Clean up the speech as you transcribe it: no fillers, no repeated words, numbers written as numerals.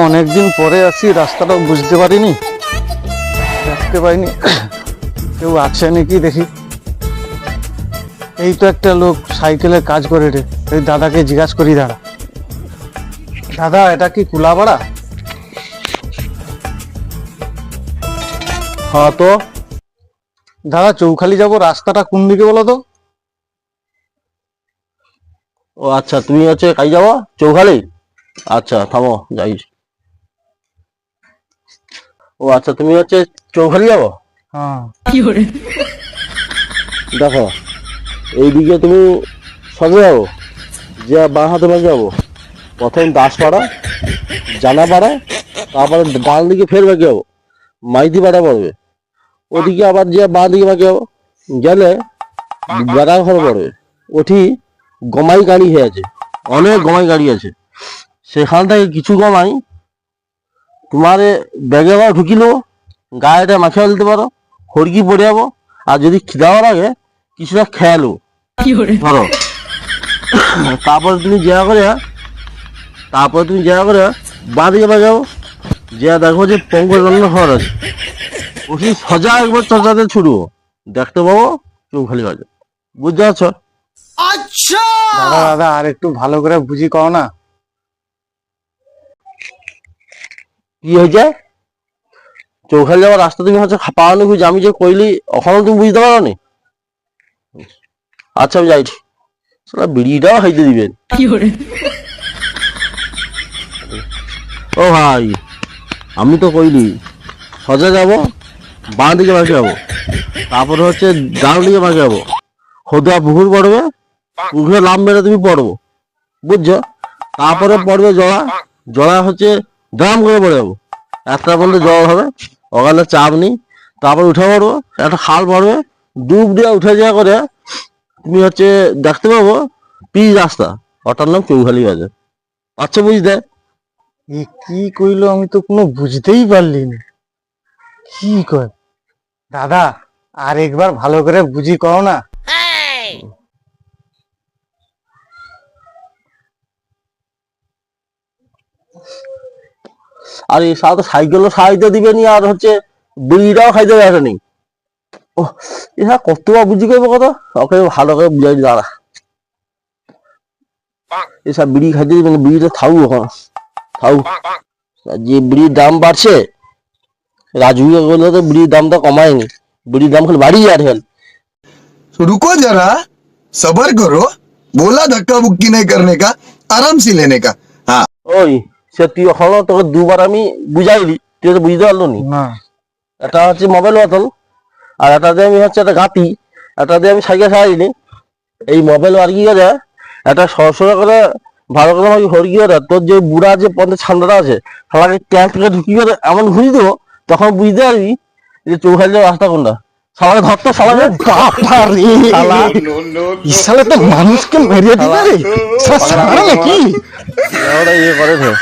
অনেকদিন পরে আসি, রাস্তাটাও বুঝতে পারিনি, দেখতে পাইনি কেউ আছে নাকি দেখি। এই তো একটা লোক সাইকেলে কাজ করে রে, এই দাদাকে জিজ্ঞাসা করি। দাদা দাদা এটা কি কুলাপাড়া? হ্যাঁ তো দাদা চৌখালি যাব, রাস্তাটা কোন দিকে বলো তো? ও আচ্ছা, তুমি হচ্ছে কাই যাবো চৌখালি? আচ্ছা থামো যাই। ও আচ্ছা, তুমি হচ্ছে চৌখালি যাবো? হ্যাঁ। দেখো, এইদিকে তুমি সবে যাবো, যে বাঁ হাতে বাঁ যাবো, প্রথম দাসপাড়া, জানাপাড়া, তারপরে ডান দিকে ফের বাকি যাবো, মাইতি পাড়া পড়বে। ওদিকে আবার যে বাঁ দিকে বাকি যাবো, গেলে বেড়া ঘর পড়বে। ওটি গমাই গাড়ি হয়ে আছে, অনেক গমাই গাড়ি আছে। সেখান থেকে কিছু গমাই তোমার ব্যাগে আবার ঢুকিলো, গায়েটা মাখিয়ে দিতে পারো, হড়কি পড়ে যাবো। আর যদি খিদাও লাগে কিছুটা খেয়ালো ধরো। তারপরে তুমি জায়গা করে বাঁ দিকে বাজাবো, যে দেখো যে পঙ্কজ ঘর আছে, ওটি সজা একবার চর্চাতে ছুটবো, দেখতে পাবো চৌখালি বাজে। বুঝতে পারছো? দাদা দাদা আর একটু ভালো করে বুঝি কও না। কি হয়েছে? চৌখালি যাওয়ার রাস্তা তুমি হচ্ছে পাওনি বুঝি, আমি যে কইলি ওখানে তুমি বুঝতে পারো নি। আচ্ছা আমি যাই, সেটা বিড়িটাও খাইতে দিবেন। ও ভাই, আমি তো কইলি সজা যাবো, বাঁ দিকে বাঁকে যাবো, তারপরে হচ্ছে ডান দিকে বাঁকে যাবো, হদুয়া পুকুর পড়বে, পুকুরে লাভ মেরে তুমি পড়বো, বুঝছো? তারপরে পড়বে জড়া, জড়া হচ্ছে ড্রাম করে পড়ে যাবো, একটা বলতে জল হবে, ওখানে চাপ নেই। তারপর উঠে পড়বো, একটা খাল পড়বে, ডুব দিয়ে উঠে যাওয়া করে তুমি হচ্ছে দেখতে পাবো পিচ রাস্তা, ওটার নাম চৌখালি বাজার। আচ্ছা বুঝতে? এ কি কইলো আমি তো কোনো বুঝতেই পারলি না। কি কয় দাদা, আর একবার ভালো করে বুঝি কও না। আর এই সাথে সাইকেলও সাহায্য দিবে নি, আর হচ্ছে বিড়িটাও খাইতে আসে নি। ও এরা কতবার বুঝি করবো কথা, ওকে ভালো করে বুঝাই দি দাঁড়া। এসব বিড়ি খাইতে দিবে না, বিড়িটা থাউ এখন থাউ। যে বিড়ির দাম বাড়ছে, রাজুকে বললে তো বিড়ির দামটা কমায়নি, বিড়ির দাম খালি বাড়িয়ে আর হেল। रुको जरा, सबर करो। बोला धक्का बुक्की नहीं करने का, आराम से लेने का। हाँ ওই সে তুই এখনো তোকে দুবার আমি বুঝাইলি, তুই তো বুঝতে পারলো নি। না এটা হচ্ছে মোবাইল বোতল, আর এটা দিয়ে আমি হচ্ছে একটা গাতি, এটা দিয়ে আমি সাইকেল সারাইনি। এই মোবাইল আর কি করে একটা সরসরা করে ভালো করে আমাকে হরকি করে, তোর যে বুড়া যে পথে ছান্ডাটা আছে তাকে ট্যাঙ্ক থেকে ঢুকি করে এমন ঘুরি দেবো, তখন বুঝতে পারবি যে চৌখালি রাস্তা কোনটা। সবাই ধরতো, সবাই শালা, এই শালা তো মানুষকে মেরে দিবে রে, শালা শালা নাকি? ইয়ে করে ধর।